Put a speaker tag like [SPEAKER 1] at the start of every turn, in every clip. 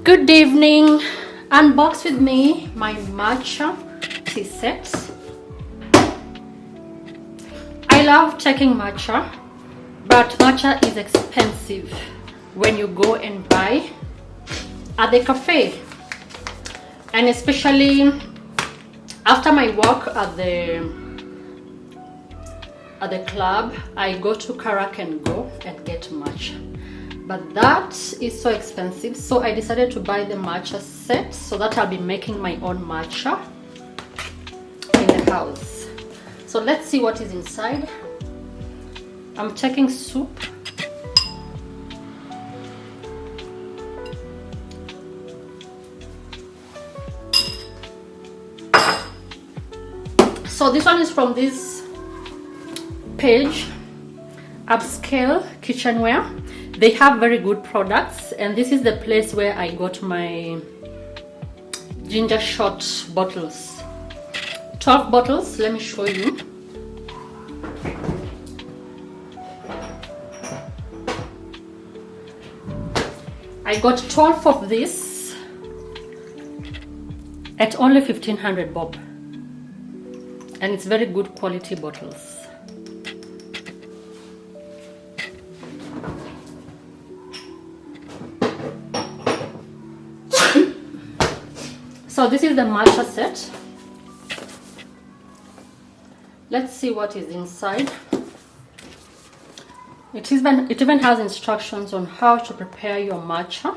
[SPEAKER 1] Good evening. Unbox with me my matcha tea set. I love taking matcha, but matcha is expensive when you go and buy at the cafe, and especially after my work at the club, I go to Collagen and get matcha, but that is so expensive, so I decided to buy the matcha set so that I'll be making my own matcha in the house. So let's see what is inside. I'm taking soup. So this one is from this page, Upscale Kitchenware. They have very good products, and this is the place where I got my ginger shot bottles. 12 bottles, let me show you. I got 12 of this at only 1500 bob, and it's very good quality bottles. So this is the matcha set. Let's see what is inside. It even has instructions on how to prepare your matcha.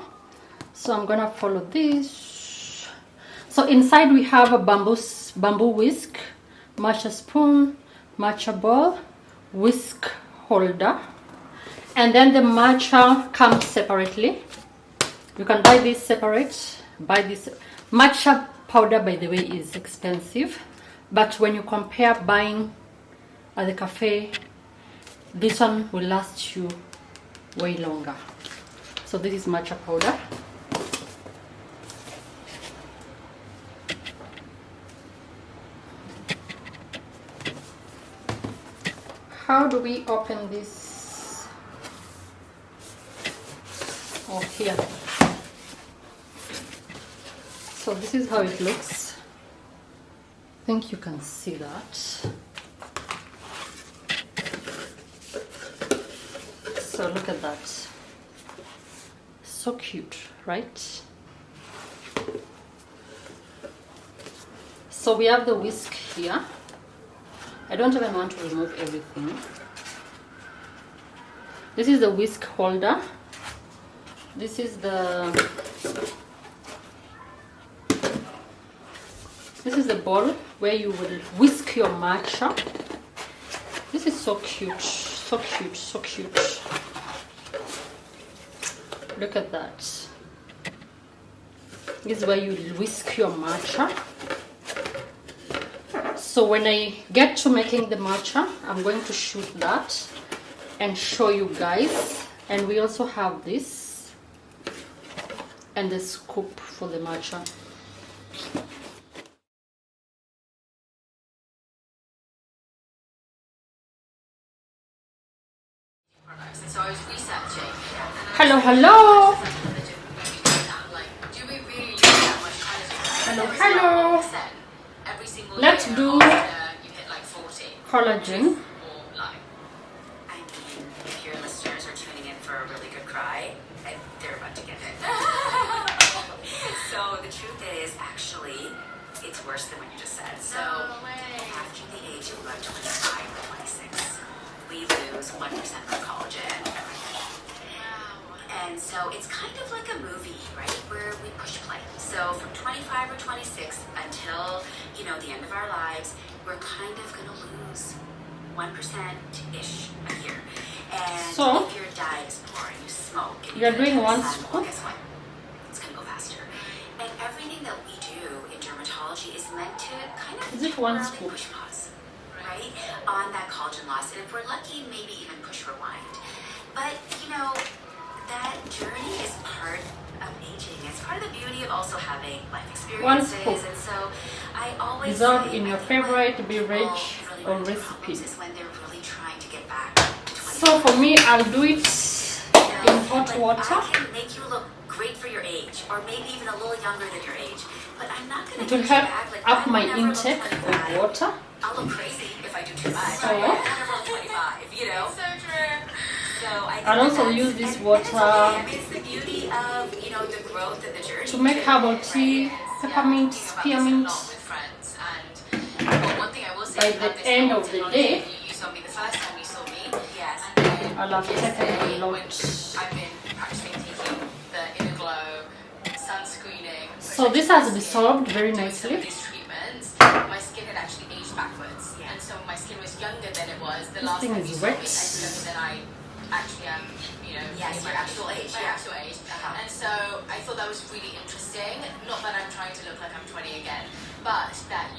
[SPEAKER 1] So I'm gonna follow this. So inside we have a bamboo whisk, matcha spoon, matcha bowl, whisk holder, and then the matcha comes separately. You can buy this separate. Buy this. Matcha powder, by the way, is expensive, but when you compare buying at the cafe, this one will last you way longer. So this is matcha powder. How do we open this? Oh, here. So this is how it looks. I think you can see that. So look at that. So cute, right? So we have the whisk here. I don't even want to remove everything. This is the whisk holder. This is the bowl where you will whisk your matcha. This is so cute, so cute, so cute. Look at that. This is where you whisk your matcha. So when I get to making the matcha, I'm going to shoot that and show you guys. And we also have this and the scoop for the matcha.
[SPEAKER 2] So I was researching.
[SPEAKER 1] Hello, hello.
[SPEAKER 2] Do we really use that much collagen?
[SPEAKER 1] Hello, hello.
[SPEAKER 2] Every single
[SPEAKER 1] Let's
[SPEAKER 2] year
[SPEAKER 1] do
[SPEAKER 2] after you hit like 40.
[SPEAKER 1] collagen.
[SPEAKER 2] Or like, I mean, if your listeners are tuning in for a really good cry, they're about to get it. So the truth is, actually, it's worse than what you just said. So after the age of about 25 or 26, we lose 1% of our collagen. And so it's kind of like a movie, right? Where we push play. So from 25 or 26 until, the end of our lives, we're kind of going to lose 1%-ish a year. And
[SPEAKER 1] So,
[SPEAKER 2] if your diet is poor and you smoke and
[SPEAKER 1] you're doing one
[SPEAKER 2] well,
[SPEAKER 1] scoop?
[SPEAKER 2] guess what? It's going to go faster. And everything that we do in dermatology is meant to kind of
[SPEAKER 1] Is it one
[SPEAKER 2] temporarily
[SPEAKER 1] scoop?
[SPEAKER 2] push pause, right? On that collagen loss. And if we're lucky, maybe even push rewind. But, that journey is part of aging. It's part of the beauty of also having life experiences.
[SPEAKER 1] One scoop.
[SPEAKER 2] And so I always
[SPEAKER 1] Dissolve
[SPEAKER 2] say,
[SPEAKER 1] in your
[SPEAKER 2] I think
[SPEAKER 1] favorite
[SPEAKER 2] when
[SPEAKER 1] beverage
[SPEAKER 2] people really
[SPEAKER 1] or
[SPEAKER 2] run into
[SPEAKER 1] recipe.
[SPEAKER 2] problems is when they're really trying to get back to 20.
[SPEAKER 1] So for me, I'll do it in hot
[SPEAKER 2] Like,
[SPEAKER 1] water.
[SPEAKER 2] I can make you look great for your age. age, or maybe even a little younger than your age. But I'm not going
[SPEAKER 1] It
[SPEAKER 2] to
[SPEAKER 1] will
[SPEAKER 2] get you
[SPEAKER 1] help
[SPEAKER 2] back. Like,
[SPEAKER 1] up
[SPEAKER 2] I
[SPEAKER 1] my
[SPEAKER 2] never look
[SPEAKER 1] intake
[SPEAKER 2] 25.
[SPEAKER 1] of water.
[SPEAKER 2] I'll look crazy if I do too much.
[SPEAKER 1] So,
[SPEAKER 2] I never look 25, you know? So true. So I think
[SPEAKER 1] I'll also
[SPEAKER 2] that's-
[SPEAKER 1] use this
[SPEAKER 2] and
[SPEAKER 1] water
[SPEAKER 2] it's okay. I mean, it's the beauty of, you know, the growth and the journey.
[SPEAKER 1] to make herbal tea, peppermint, spearmint.
[SPEAKER 2] One thing I will say
[SPEAKER 1] By
[SPEAKER 2] about
[SPEAKER 1] the
[SPEAKER 2] this
[SPEAKER 1] end
[SPEAKER 2] whole
[SPEAKER 1] of the
[SPEAKER 2] technology,
[SPEAKER 1] day,
[SPEAKER 2] you saw me the first time you saw me. Yes. And then
[SPEAKER 1] I'll have taken a lot.
[SPEAKER 2] I've been practicing taking the Inner Glow, sunscreening.
[SPEAKER 1] So this has dissolved very nicely.
[SPEAKER 2] These treatments, my skin had actually aged backwards, and so my skin was younger than it was the
[SPEAKER 1] This
[SPEAKER 2] last
[SPEAKER 1] thing
[SPEAKER 2] time
[SPEAKER 1] is
[SPEAKER 2] you saw
[SPEAKER 1] wet.
[SPEAKER 2] me. I was younger than I actually am, you know. Yes, your actual age. My actual age. And so I thought that was really interesting. Not that I'm trying to look like I'm 20 again, but that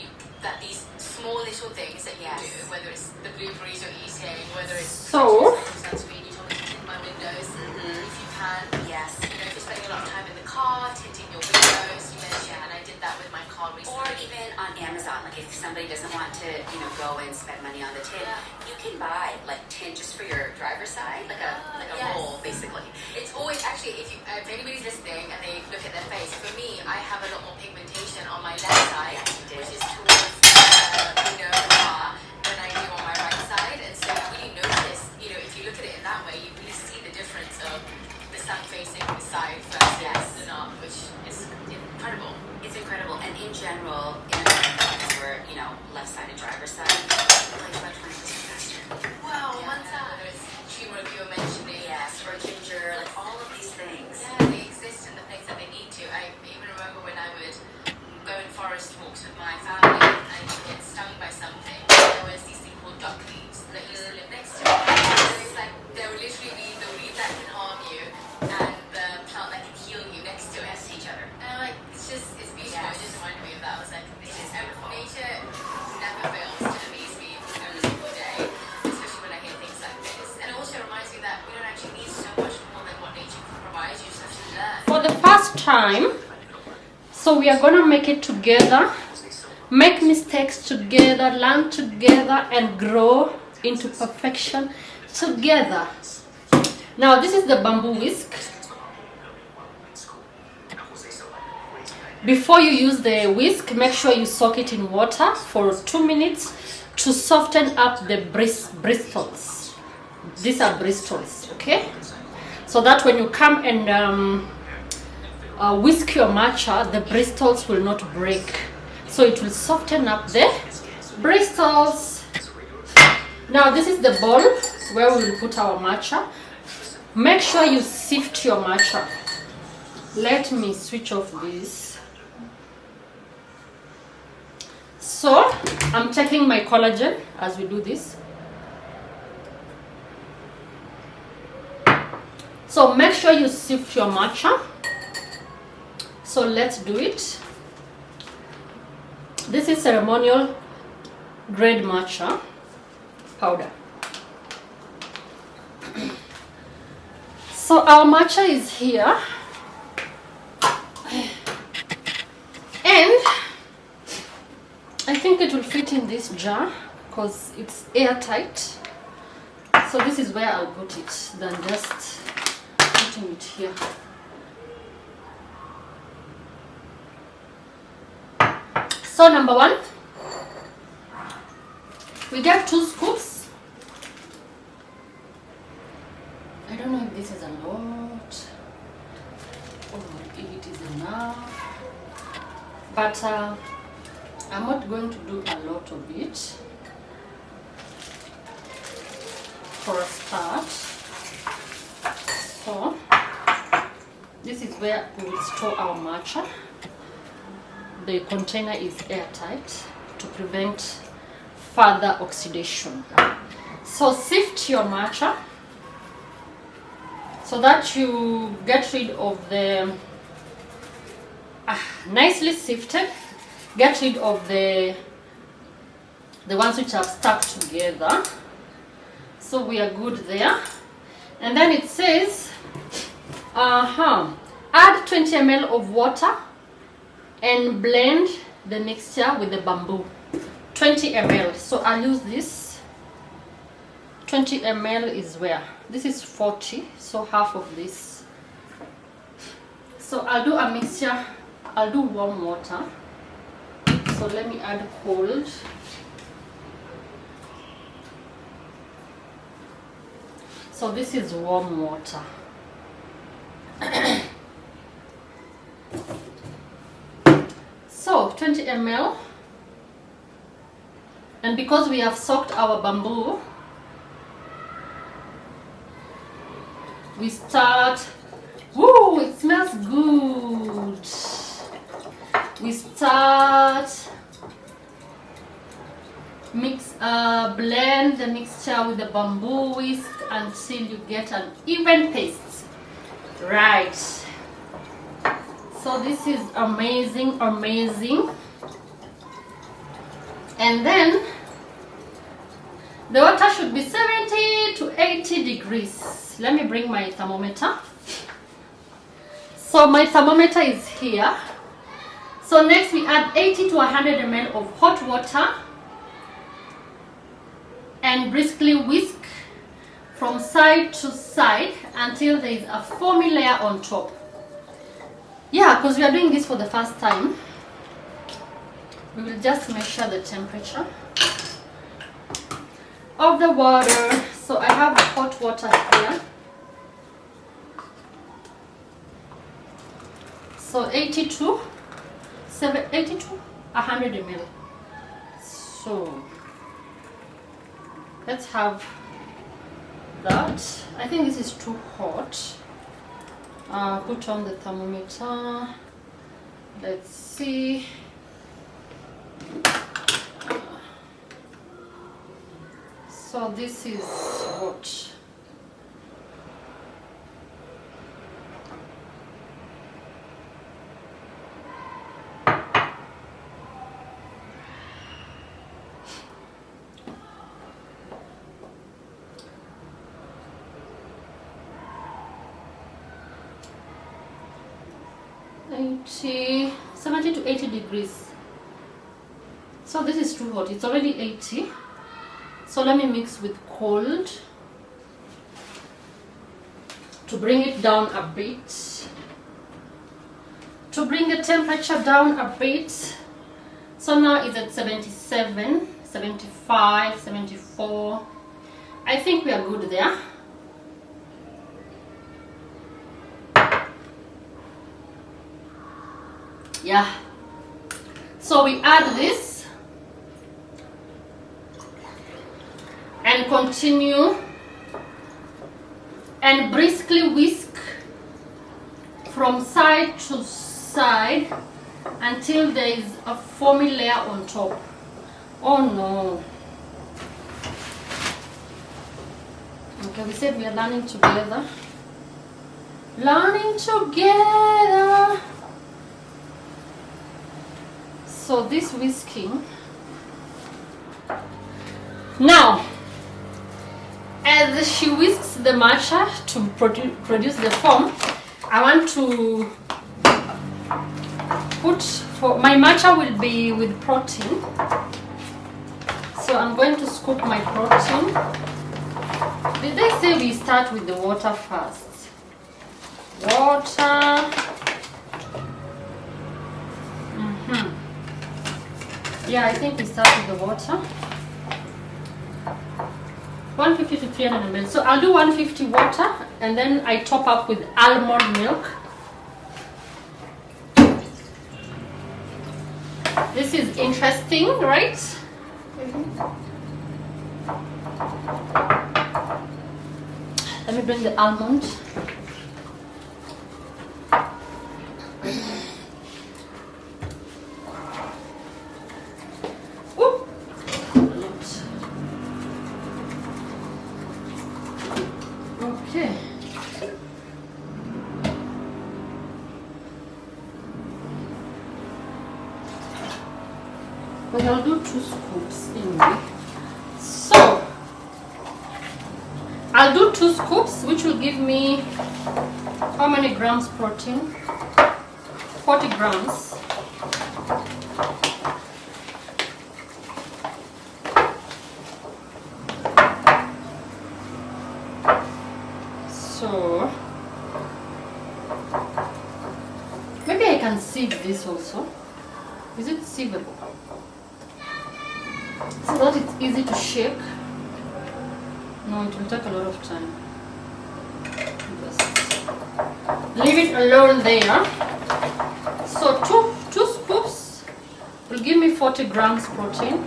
[SPEAKER 2] these small little things that you do, whether it's the blueberries you're eating, whether it's
[SPEAKER 1] So
[SPEAKER 2] sunscreen, you told me to tint my windows if you can. Yes. You know, if you're spending a lot of time in the car, tinting your windows, you mentioned, and I did that with my car recently. Or even on Amazon, like if somebody doesn't want to, you know, go and spend money on the tint, you can buy like tint just for your driver's side, like a roll basically. It's always actually if anybody's listening and they look at their face, for me, I have a lot more pigmentation on my left side, which is towards the window of the car than I do on my right side, and so you really notice, you know, if you look at it in that way, you really see the difference of the sun facing the side versus the not, which is incredible. It's incredible, and in general, in America, because we're, you know, left-sided driver's side, we're like about 20% faster. Wow, Matcha. There's turmeric you were mentioning. Yes, or ginger, like all of these things. Yeah, they exist in the place that they need to. I even remember when I would go in forest walks with my family and you get stung by something. There was these things called duck leaves that used to live next to it. So it's like there would literally be the weed that can harm you and the plant that can heal you next to each other. And I'm like, it's beautiful. It just reminded me of that. I was like, nature never fails to amaze me every single day, especially when I hear things like this. And it also reminds me that we don't actually need so much more than what nature provides. You just have to learn.
[SPEAKER 1] for the first time, so we are gonna make it together, make mistakes together, learn together, and grow into perfection together. Now this is the bamboo whisk. Before you use the whisk, make sure you soak it in water for 2 minutes to soften up the bristles. These are bristles, okay? So that when you come and whisk your matcha, the bristles will not break. So it will soften up the bristles. Now this is the bowl where we will put our matcha. Make sure you sift your matcha. Let me switch off this. So I'm taking my collagen as we do this. So make sure you sift your matcha. So let's do it. This is ceremonial grade matcha powder. So our matcha is here. And I think it will fit in this jar because it's airtight. So this is where I'll put it than just putting it here. So number one, we get 2 scoops. I don't know if this is a lot or if it is enough, but I'm not going to do a lot of it for a start. So this is where we will store our matcha. The container is airtight to prevent further oxidation. So sift your matcha so that you get rid of the nicely sifted. Get rid of the ones which have stuck together. So we are good there. And then it says add 20 ml of water and blend the mixture with the bamboo. 20 ml. So I'll use this. 20 ml is where? This is 40, so half of this. So I'll do a mixture. I'll do warm water. So let me add cold. So this is warm water. So 20 ml. And because we have soaked our bamboo, we start. Woo! It smells good. We start blend the mixture with the bamboo whisk until you get an even paste. Right. So this is amazing, amazing. And then the water should be 70 to 80 degrees. Let me bring my thermometer. So my thermometer is here. So next we add 80 to 100 ml of hot water and briskly whisk from side to side until there is a foamy layer on top. Yeah, because we are doing this for the first time. We will just measure the temperature of the water. So I have hot water here. So 80 to 100 ml. So let's have that. I think this is too hot. Put on the thermometer. Let's see. So this is what? $70 to 80 degrees. So this is too hot. It's already 80. So let me mix with cold to bring it down a bit. To bring the temperature down a bit. So now it's at 77, 75, 74. I think we are good there. Yeah. So we add this and continue and briskly whisk from side to side until there is a foamy layer on top. Oh no. Okay, we said we are learning together. Learning together. So this whisking. Now, as she whisks the matcha to produce the foam, I want to put, for my matcha will be with protein. So I'm going to scoop my protein. Did they say we start with the water first? Water. Yeah, I think we start with the water. 150 to 300 ml. So I'll do 150 water and then I top up with almond milk. This is interesting, right? Let me bring the almond. Okay. But I'll do 2 scoops anyway. So I'll do 2 scoops, which will give me how many grams protein? 40 grams. So can sieve this also. Is it sievable? So that it's easy to shake. No, it will take a lot of time. Just leave it alone there. So two scoops will give me 40 grams protein.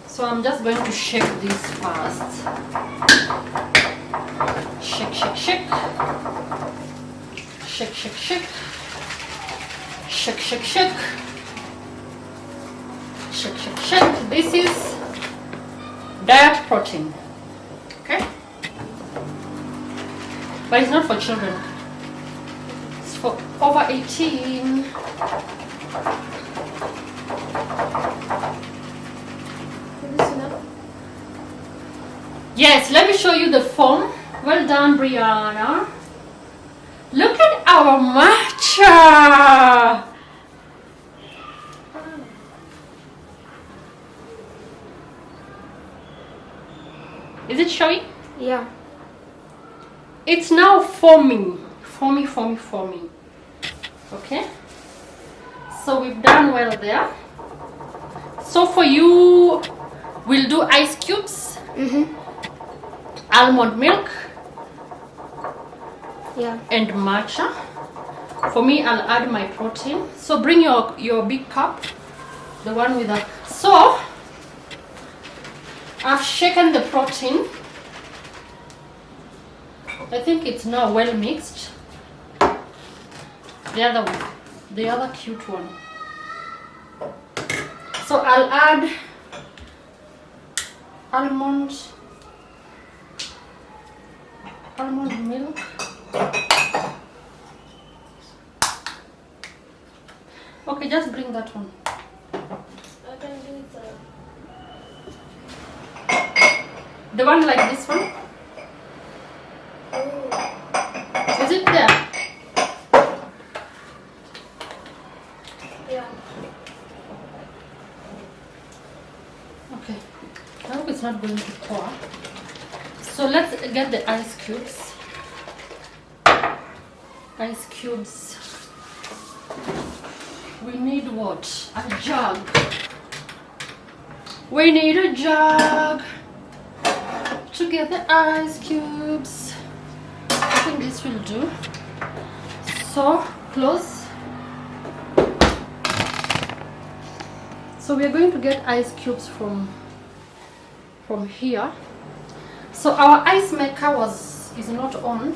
[SPEAKER 1] So I'm just going to shake this fast. Shake, shake, shake. Shake, shake, shake. Shake, shake, shake. Shake, shake, shake. This is diet protein. Okay? But it's not for children. It's for over 18. Yes, let me show you the foam. Well done, Brianna. Look at our matcha. Is it showing?
[SPEAKER 3] Yeah.
[SPEAKER 1] It's now foaming. Foamy, foamy, foamy. Okay? So we've done well there. So for you, we'll do ice cubes. Almond milk.
[SPEAKER 3] Yeah.
[SPEAKER 1] And matcha. For me, I'll add my protein. So bring your big cup, the one with the... So I've shaken the protein. I think it's now well mixed. The other one, the other cute one. So I'll add almond milk. Okay, just bring that one. The one like this one. Is it there?
[SPEAKER 3] Yeah.
[SPEAKER 1] Okay. I hope it's not going to pour. So let's get the ice cubes. Ice cubes. We need what? A jug. We need a jug to get the ice cubes. I think this will do. So close. So we are going to get ice cubes from here. So our ice maker is not on,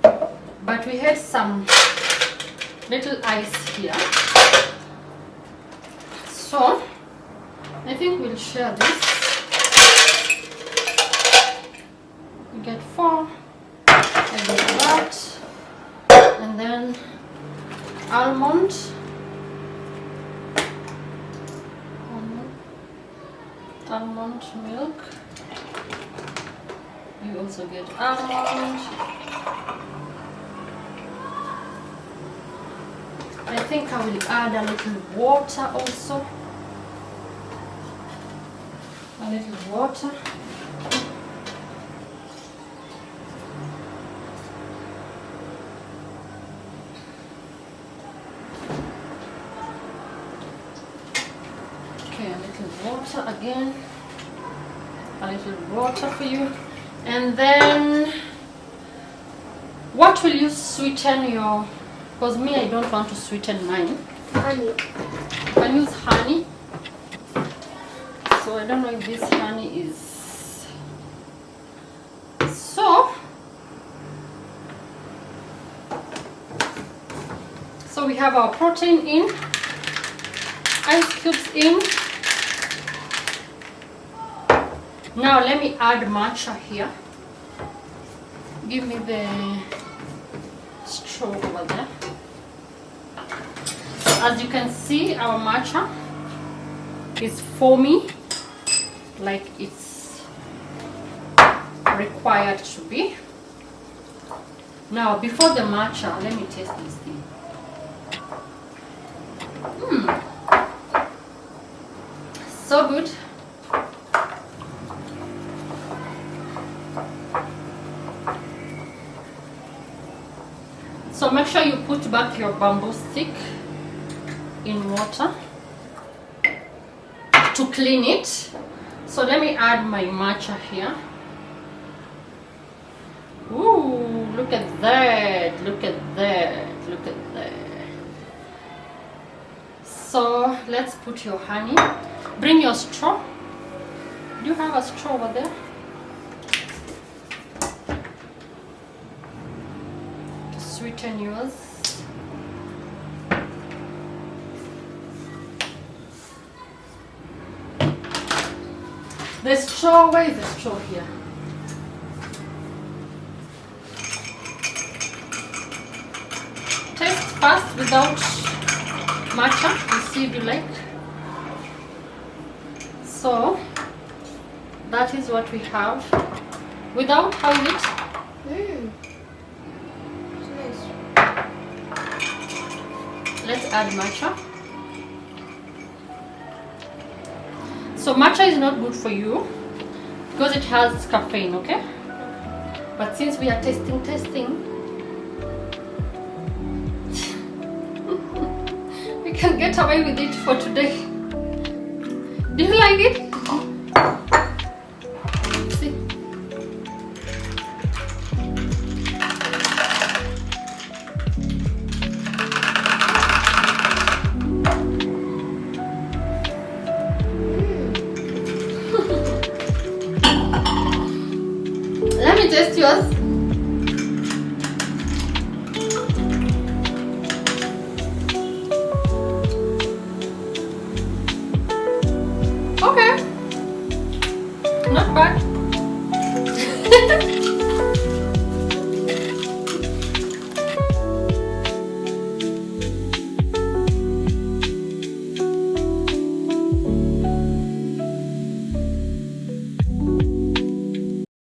[SPEAKER 1] but we had some little ice here. So I think we'll share this. We get 4. I get that, and then almond milk. You also get almond. I think I will add a little water also. A little water. Okay, a little water again. A little water for you. And then, what will you sweeten your... Because me, I don't want to sweeten mine.
[SPEAKER 3] Honey.
[SPEAKER 1] You can use honey. So I don't know if this honey is... So we have our protein in. Ice cubes in. Now let me add matcha here. Give me the straw over there. As you can see, our matcha is foamy, like it's required to be. Now, before the matcha, let me taste this thing. So good. So make sure you put back your bamboo stick in water to clean it. So let me add my matcha here. Ooh, look at that, look at that, look at that. So let's put your honey. Bring your straw. Do you have a straw over there? To sweeten yours. The straw, where is the straw here? Taste first without matcha and see if you like. So that is what we have. Without, how is it?
[SPEAKER 3] It's nice.
[SPEAKER 1] Let's add matcha. So matcha is not good for you because it has caffeine, okay? But since we are testing, we can get away with it for today. Do you like it?